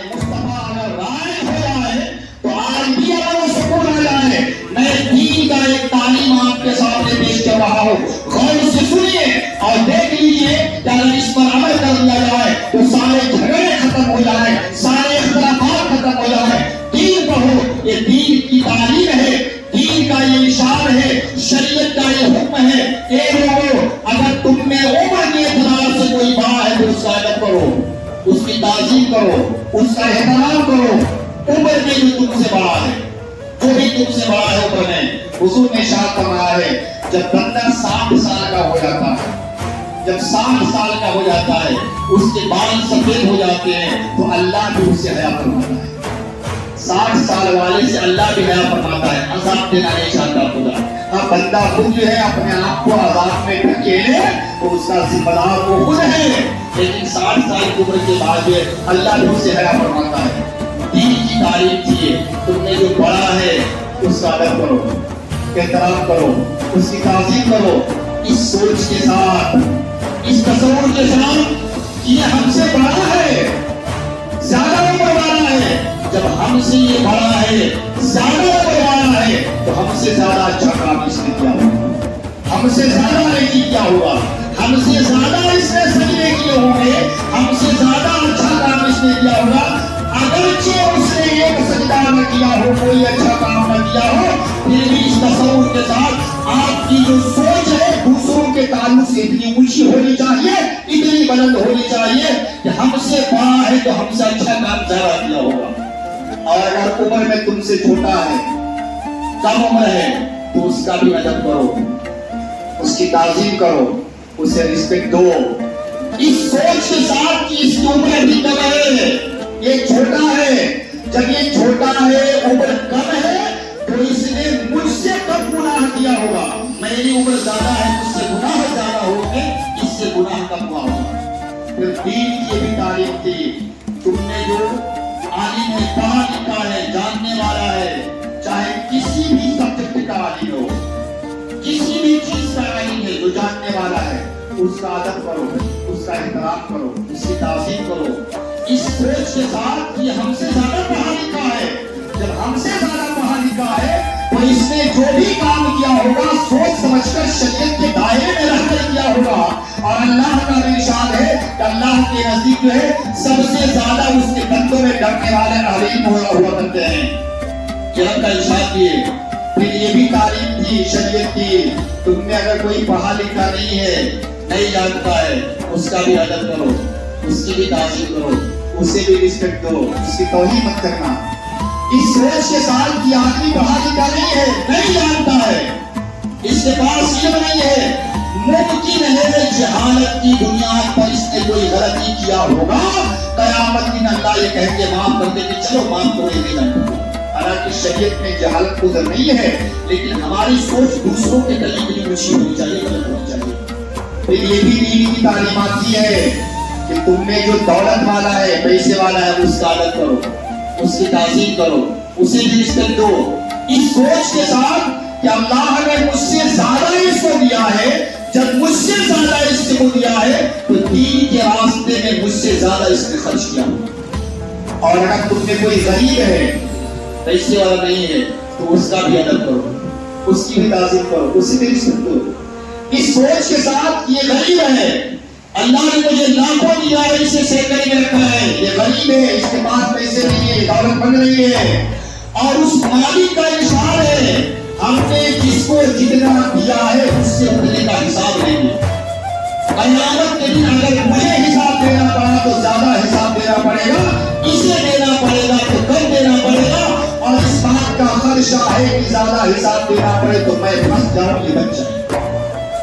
مصطفیٰ اگر رائج ہو جائے تو آج بھی اگر وہ سکون آ جائے. میں دین کا ایک تعلیم آپ کے سامنے پیش کر رہا ہوں, غور سے سنیے اور دیکھ لیجیے کہ اگر اس پر عمل کر لیا جائے تو سارے جھگڑے ختم ہو جائیں, سارے اختلافات ختم ہو جائیں. دین پڑھو, یہ دین کی تعلیم ہے, دین کا یہ اشارہ ہے, شریعت کا یہ حکم ہے. اے لوگوں, اگر تم میں عمر کے اعتبار سے کوئی بڑا ہے تو اس کا ادب کرو, اس کی تعظیم کرو, اس کا احترام کرو. عمر میں جو تم سے بڑا ہے, جو بھی تم سے بڑا ہے عمر میں, حضور نے ارشاد فرمایا ہے جب بندہ 60 سال کا ہو جاتا ہے, جب 60 سال کا ہو جاتا ہے, اس کے بال سفید ہو جاتے ہیں تو اللہ بھی اس سے حیا فرماتا ہے. 60 سال والے سے اللہ بھی حیا فرماتا ہے, عذاب دینا نہیں چاہتا خدا. اب بندہ خود جو ہے اپنے آپ کو عذاب میں ڈھکیلے تو اس کا ذمہ دار وہ خود ہے, لیکن 60 سال کی عمر کے بعد اللہ بھی اس سے حیا فرماتا ہے. دین کی تعلیم دیے, تم نے جو بڑا ہے اس کا ادب کرو, احترام کرو, اس کی تعظیم کرو, اس سوچ کے ساتھ, اس تصور کے ساتھ یہ ہم سے بڑا ہے, زیادہ عمر والا ہے. جب ہم سے یہ بڑا ہے, زیادہ عمر والا ہے, تو ہم سے زیادہ اچھا کام اس نے کیا ہوگا, ہم سے زیادہ نیکی کیا ہوگا, ہم سے زیادہ اس نے سجدے کیے ہوں گے, ہم سے زیادہ اچھا کام اس نے کیا ہوگا. اگرچہ اس نے ایک سجدہ نہ کیا ہو, کوئی اچھا کام نہ کیا ہو, پھر بھی اس تصور کے ساتھ آپ کی جو سوچ ہے دوسروں کے تعلق سے اتنی اونچی ہونی چاہیے, اتنی بلند ہونی چاہیے کہ ہم سے بڑا ہے تو ہم سے اچھا کام زیادہ کیا ہوگا. اور اگر عمر میں تم سے چھوٹا ہے, کم عمر ہے, تو اس کا بھی ادب کرو, اس کی تعظیم کرو, اسے رسپیکٹ دو, اس سوچ کے ساتھ کہ اس کی عمر ابھی کم ہے, یہ چھوٹا ہے. جب یہ چھوٹا ہے, عمر کم ہے, تو اس نے مجھ سے کم گناہ کیا ہوگا. میری عمر زیادہ ہے, مجھ سے گناہ زیادہ ہوگے, اس سے گناہ کم ہوا ہوگا. پھر دین کی بھی تعلیم تھی, تم نے جو عالم ہے, پڑھا لکھا ہے, جاننے والا ہے, چاہے کسی بھی سبجیکٹ کا عالم ہو, کسی بھی چیز کا عالم ہے, جو جاننے والا ہے, اس کا ادب کرو, اس کا احترام کرو, اس کی تعظیم کرو, اس سوچ کے ساتھ یہ ہم سے زیادہ پڑھا لکھا ہے. جب ہم سے زیادہ پڑھا لکھا ہے تو اس نے جو بھی کام کیا ہوگا سوچ سمجھ کر شریعت کے دائرے میں رہ کر کیا ہوگا. اور اللہ کا ارشاد ہے کہ اللہ کے نزدیک جو ہے سب سے زیادہ اس کے بندوں میں ڈرنے والے علیم ہوا کرتے ہیں. یہ کا ارشاد کیے. پھر یہ بھی تعلیم تھی شریعت کی, تم میں اگر کوئی پڑھا لکھا نہیں ہے, نہیں جانتا ہے, اس کا بھی ادب کرو, اس کی بھی تعظیم کرو, اسے بھی رسپیکٹ دو, اس کی توہین مت کرنا. اس سوچ کے ساتھ کہ آدمی پڑھا لکھا نہیں ہے, نہیں جانتا ہے, اس کے پاس علم نہیں ہے, ممکن ہے جہالت کی بنیاد پر اس نے کوئی غلطی کیا ہوگا, قیامت دن اللہ یہ کہیں گے معاف کر دیں کہ چلو معاف کرو, یہ نہیں جانتا. حالانکہ شریعت میں جہالت گزر نہیں ہے, لیکن ہماری سوچ دوسروں کے قریب نہیں اونچی ہونی چاہیے, غلط ہونی چاہیے. پھر یہ بھی دین کی تعلیمات کی ہے کہ تم میں جو دولت والا ہے, پیسے والا ہے, اس کا ادب کرو, اس کی تعظیم کرو, اسے بھی رسپیکٹ دو, اس سوچ کے ساتھ کہ اللہ نے مجھ سے زیادہ اس کو دیا ہے, جب مجھ سے زیادہ اس کو دیا ہے تو دین کے راستے میں مجھ سے زیادہ اس نے خرچ کیا. اور اگر تم میں کوئی غریب ہے, پیسے والا نہیں ہے, تو اس کا بھی ادب کرو, اس کی بھی تعظیم کرو, اسے بھی رسپیکٹ دو. اس سوچ کے ساتھ یہ غریب ہے, اللہ نے مجھے لاکھوں دیا ہے, اسے سینکڑے میں رکھا ہے, یہ غریب ہے, اس کے پاس پیسے نہیں ہے, دولت بن رہی ہے, اور اس مالک کا اشارہ ہے ہم نے جس کو جتنا دیا ہے اس سے اتنے کا حساب لیں گے. قیامت کے دن اگر مجھے حساب دینا پڑا تو زیادہ حساب دینا پڑے گا, اسے دینا پڑے گا تو کم دینا پڑے گا, اور اس بات کا خدشہ ہے کہ زیادہ حساب دینا پڑے تو میں پھنس جاؤں, یہ بچ جائے.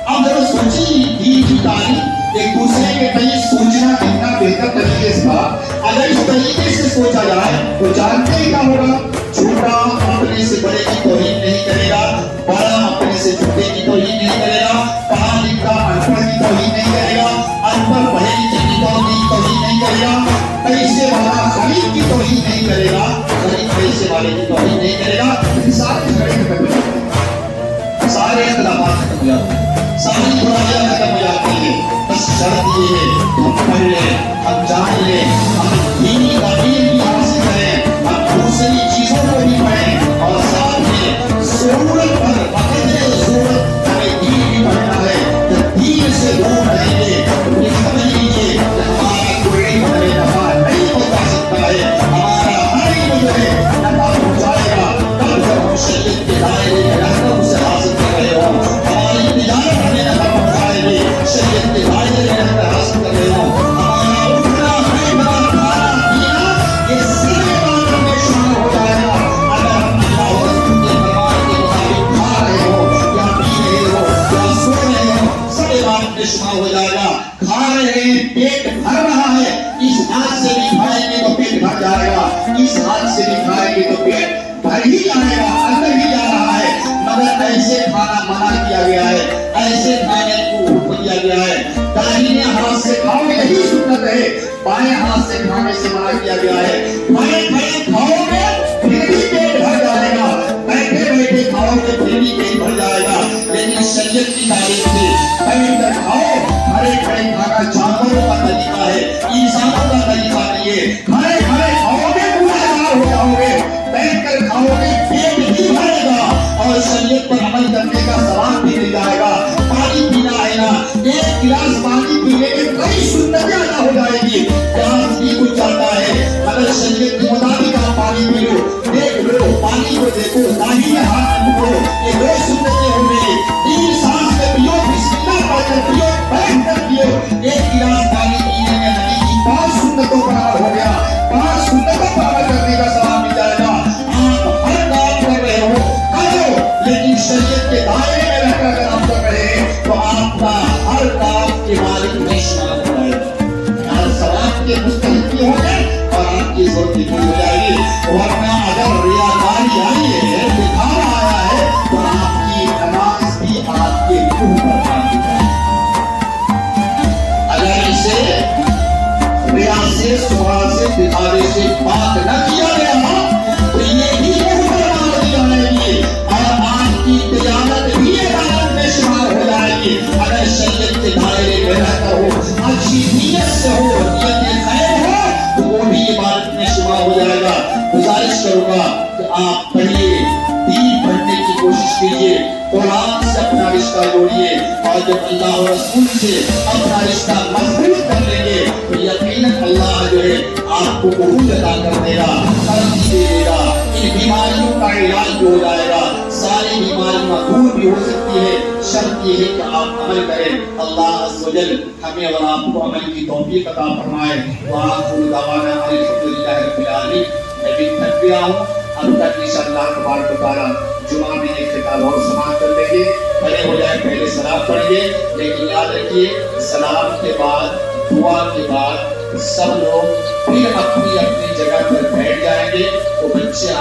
اب ذرا سوچیے, دین کی تعلیم ایک دوسرے کے تئیں سوچنا کتنا بہتر طریقے سے تھا. اگر اس طریقے سے سوچا جائے تو جانتے ہی کیا ہوگا, چھوٹا اپنے سے بڑے کی توہین نہیں کرے گا, بڑا اپنے سے چھوٹے کی توہین نہیں کرے گا, پڑھا لکھا ان پڑھ کی توہین نہیں کرے گا, ان پڑھ پڑھے لکھے کی توہین نہیں کرے گا, پیسے والا غریب کی توہین نہیں کرے گا, غریب پیسے والے کی توہین نہیں کرے گا. سارے جھگڑے ختم ہو جاتے ہیں, سارے اختلافات ختم ہو جاتے ہیں, ساری برائیاں ختم ہو جاتی ہیں. بس شرط یہ ہے ہم پڑھ لیں, ہم جان لیں، ہم دینی تعلیم بھی حاصل کریں، ہم دوسری چیزوں کو بھی پڑھیں، اور ساتھ میں ضرورت پر بقدر ضرورت ہمیں دین بھی پڑھنا ہے۔ جب دین سے دور رہیں گے تو یہ سمجھ لیجیے کہ ہمارا کوئی ہمیں نفع نہیں پہنچا سکتا ہے، ہمارا ہر علم جو ہے نفع پہنچائے گا تب جب ہم شریعت کے دائرے میں رہ کر اسے حاصل کر رہے ہوں۔ ہماری تجارت ہمیں نفع پہنچائے گی شریعت کے دائرے میں رہ کر حاصل کر رہے ہوں۔ ہمارا اٹھنا بیٹھنا کھانا پینا یہ سارے عبادت میں شامل ہو جائے گا اگر ہم اللہ اور رسول کے فرمان کے مطابق کھا رہے ہو یا پی رہے ہو یا سو رہے ہو، سب عبادت میں شامل ہو جائے گا۔ کھا رہے ہیں، پیٹ بھر رہا ہے، اس ہاتھ سے بھی کھائیں گے تو پیٹ بھر جائے گا، اس ہاتھ سے بھی کھائیں گے تو پیٹ بھر ہی جائے گا، اندر ہی جا رہا ہے، مگر ایسے کھانا منع کیا گیا ہے، ایسے کھانے کو حکم دیا گیا ہے۔ داہنے ہاتھ سے کھاؤ گے یہی سنت ہے، بائیں ہاتھ سے کھانے سے منع کیا گیا ہے۔ کھڑے کھڑے کھاؤ گے پھر بھی پیٹ بھر جائے گا، بیٹھے بیٹھے کھاؤ گے پھر بھی پیٹ بھر جائے گا، لیکن شریعت کی تعلیم سے بیٹھ کر کھاؤ۔ کھڑے کھڑے کھانا جانوروں کا طریقہ ہے، انسانوں کا طریقہ نہیں ہے۔ کھڑے کھڑے کھاؤ گے گنہگار ہو جاؤ گے، بیٹھ کر کھاؤ گے پیٹ بھی بھرے گا اور شریعت پر عمل کرنے کا ثواب بھی مل جائے گا۔ پانی پینا ہے نا، ایک گلاس پانی پینے میں کئی سنتیں ادا ہو جائے گی۔ پیاس بھی کچھ جاتا ہے مگر شریعت کے مطابق آپ پانی پی لو، دیکھ لو پانی کو دیکھو، داہنے ہاتھ پکڑو، یہ دو سنتیں ہو گئی۔ تین سانس میں پیو، بسم اللہ پڑھ کر پیو، بیٹھ کر پیو۔ ایک گلاس پانی پینے میں نبی کی 5 سنتوں پر عمل ہو گیا، 5 سنتوں پر عمل کرنے کا ثواب مل جائے گا۔ آپ ہر کام کر رہے ہو کرو، لیکن شریعت کے دائرے میں رہ کر اگر آپ کر رہے ہیں تو آپ کا ہر کام کے مالک میں شامل ہو جائے گا، ہر ثواب کے مستحق بھی ہو جائے اور آپ کی ضرورت بھی ہو جائے گی۔ ورنہ اگر ریاکاری آئی ہے، دکھاوا آیا ہے تو آپ کی نماز بھی آپ کے روح پر کام کرے گی۔ اگر اسے ریا سے سبحان سے دکھاوے سے پاک نہ کیا گیا تو یہ بھی روح پر کام جائے گی اور آپ کی تجارت بھی عبادت میں شمار ہو جائے گی۔ اگر شریعت کے دائرے میں رہ کر ہو، اچھی نیت سے ہو، نیت خیر ہو تو وہ بھی عبادت میں شمار ہو جائے گا۔ گزارش کروں گا کہ آپ پڑھیے، دین پڑھنے کی کوشش کیجیے، قرآن سے اپنا رشتہ جوڑیے، اور جب اللہ اور رسول سے اپنا رشتہ مضبوط کر لیں گے تو یقیناً اللہ جو ہے آپ کو قبول عطا کر دے گا، ترقی دے دے گا، ان بیماریوں کا علاج بھی ہو جائے گا، ساری بیماریاں دور بھی ہو سکتی ہے۔ شرط یہ ہے کہ آپ عمل کریں۔ اللہ عز و جل ہمیں اور آپ کو عمل کی توفیق عطا فرمائے۔ وآخر دعوانا ان الحمدللہ رب العالمین۔ میں بھی تھک گیا ہوں، اب تک انشاءاللہ تبارک و تعالیٰ جمعہ میں ایک خطاب اور سماعت کر لیں گے، کھڑے ہو جائے، پہلے سلام پڑھیں گے، لیکن یاد رکھیے سلام کے بعد دعا کے بعد سب لوگ پھر اپنی اپنی جگہ پر بیٹھ جائیں گے۔ وہ بچے